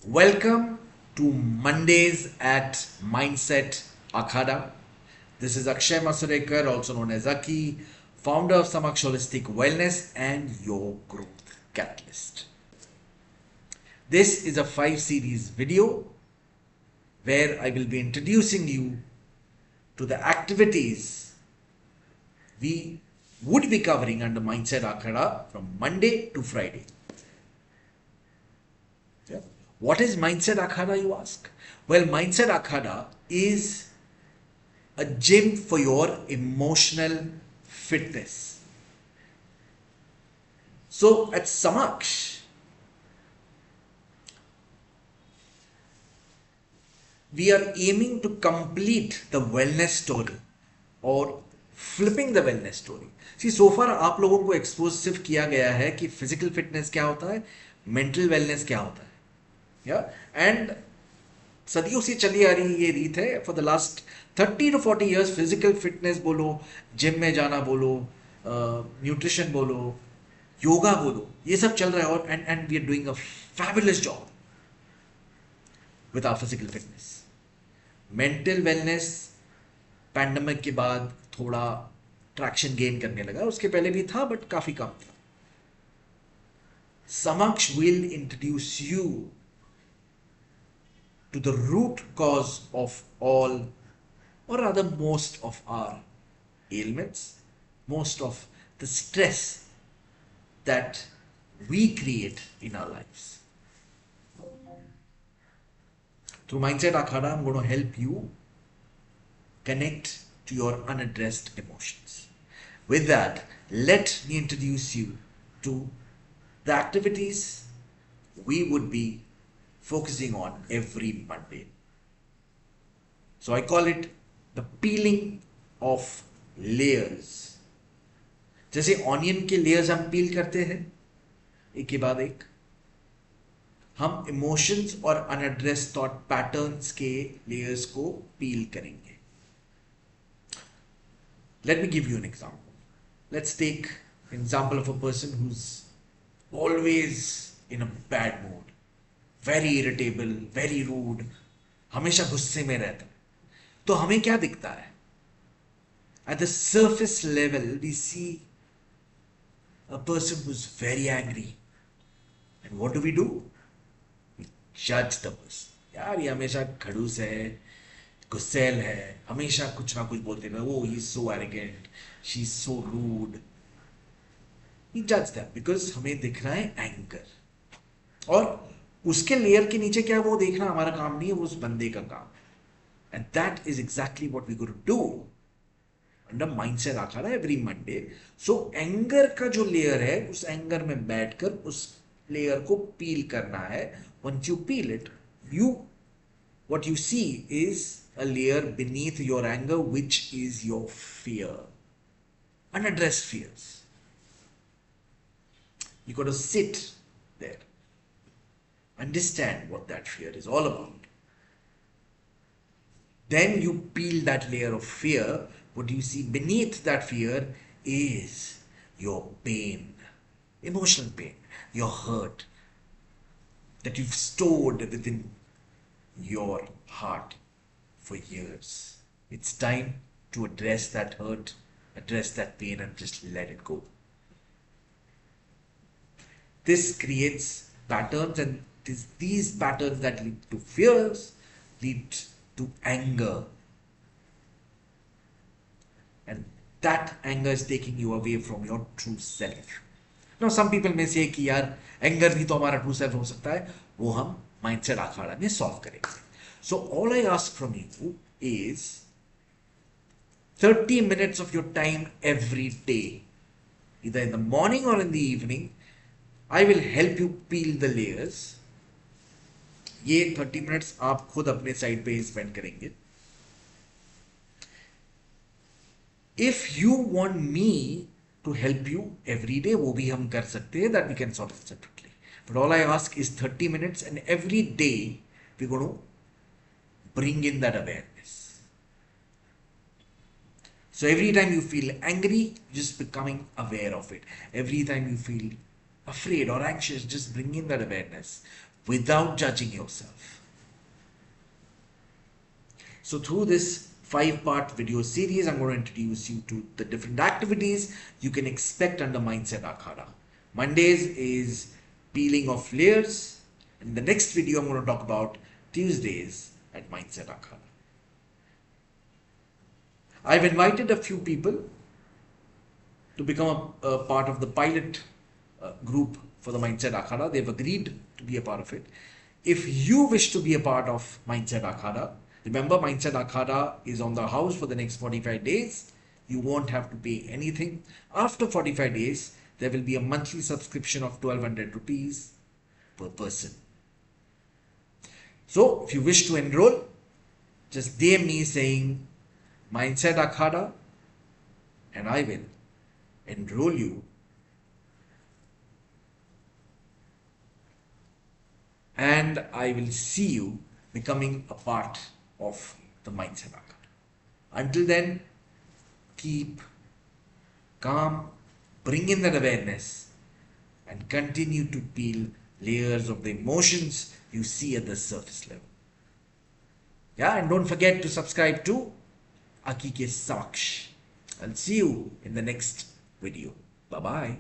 Welcome to Mondays at Mindset Akhada. This is Akshay Masurekar, also known as Aki, founder of Samaksh Holistic Wellness and your growth catalyst. This is a 5 series video where I will be introducing you to the activities we would be covering under Mindset Akhada from Monday to Friday. Yeah. What is Mindset Akhada, you ask? Well, Mindset Akhada is a gym for your emotional fitness. So at Samaksh, we are aiming to complete the wellness story or flipping the wellness story. See, so far आप लोगों को expose सिर्फ किया गया है कि physical fitness क्या होता है, मेंटल वेलनेस क्या होता है, या एंड सदियों से चली आ रही ये रीत है for the last 30 to 40 years. Physical fitness बोलो, जिम में जाना बोलो, न्यूट्रिशन बोलो, योगा बोलो, ये सब चल रहा है और and we are doing a fabulous job with our physical fitness. Mental wellness pandemic के बाद थोड़ा ट्रैक्शन गेन करने लगा, उसके पहले भी था बट काफी कम था. समक्ष will introduce you to the root cause of all, or rather most of our ailments, most of the stress that we create in our lives. Through Mindset Akhada, I'm going to help you connect to your unaddressed emotions. With that, let me introduce you to the activities we would be focusing on every Monday. So I call it the peeling of layers. जैसे onion के layers हम पील करते हैं एक के बाद एक, हम इमोशंस और अनएड्रेस थॉट पैटर्न्स के लेयर्स को पील करेंगे. Let me give you an example. Let's take an example of a person who's always in a bad mood, very irritable, very rude, हमेशा गुस्से में रहता है. तो हमें क्या दिखता है? At the surface level, we see a person who's very angry. And what do? We judge the person. यार ये हमेशा खड़ूस है, गुस्सेल है, हमेशा कुछ ना कुछ बोलते रहे. Oh, he's so arrogant, she's so rude. We judge them because हमें दिख रहा है एंगर. और उसके लेयर के नीचे क्या वो देखना हमारा काम नहीं है, वो उस बंदे का काम. And that is exactly what we're going to do under Mindset Akhada every Monday. So anger का जो लेयर है, उस एंगर में बैठकर उस लेयर को पील करना है. Once you peel it, what you see is a layer beneath your anger, which is your fear, unaddressed fears. You got to sit there, understand what that fear is all about. Then you peel that layer of fear. What you see beneath that fear is your pain, emotional pain, your hurt that you've stored within your heart for years. It's time to address that hurt, address that pain, and just let it go. This creates patterns, and these patterns that lead to fears lead to anger. And that anger is taking you away from your true self. Now, some people may say कि यार anger भी तो हमारा true self हो सकता है, वो हम mindset आखाड़ा में solve करेंगे. So all I ask from you is 30 minutes of your time every day, either in the morning or in the evening. I will help you peel the layers. ये 30 minutes आप खुद अपने side पे spend करेंगे. If you want me to help you every day, वो भी हम कर सकते हैं, that we can solve it separately. But all I ask is 30 minutes, and every day we're going to bring in that awareness. So every time you feel angry, just becoming aware of it. Every time you feel afraid or anxious, just bring in that awareness. without judging yourself. So through this 5-part video series, I'm going to introduce you to the different activities you can expect under Mindset Akhada. Mondays is peeling off layers. In the next video, I'm going to talk about Tuesdays at Mindset Akhada. I've invited a few people to become a part of the pilot group for the Mindset Akhada. They've agreed to be a part of it. If you wish to be a part of Mindset Akhada, remember Mindset Akhada is on the house for the next 45 days. You won't have to pay anything. After 45 days, there will be a monthly subscription of 1200 rupees per person. So if you wish to enroll, just DM me saying Mindset Akhada and I will enroll you and I will see you becoming a part of the Mindset Akhada. Until then, keep calm, bring in that awareness and continue to peel layers of the emotions you see at the surface level. Yeah, and don't forget to subscribe to Aki Ke Saksh. I'll see you in the next video. Bye-bye.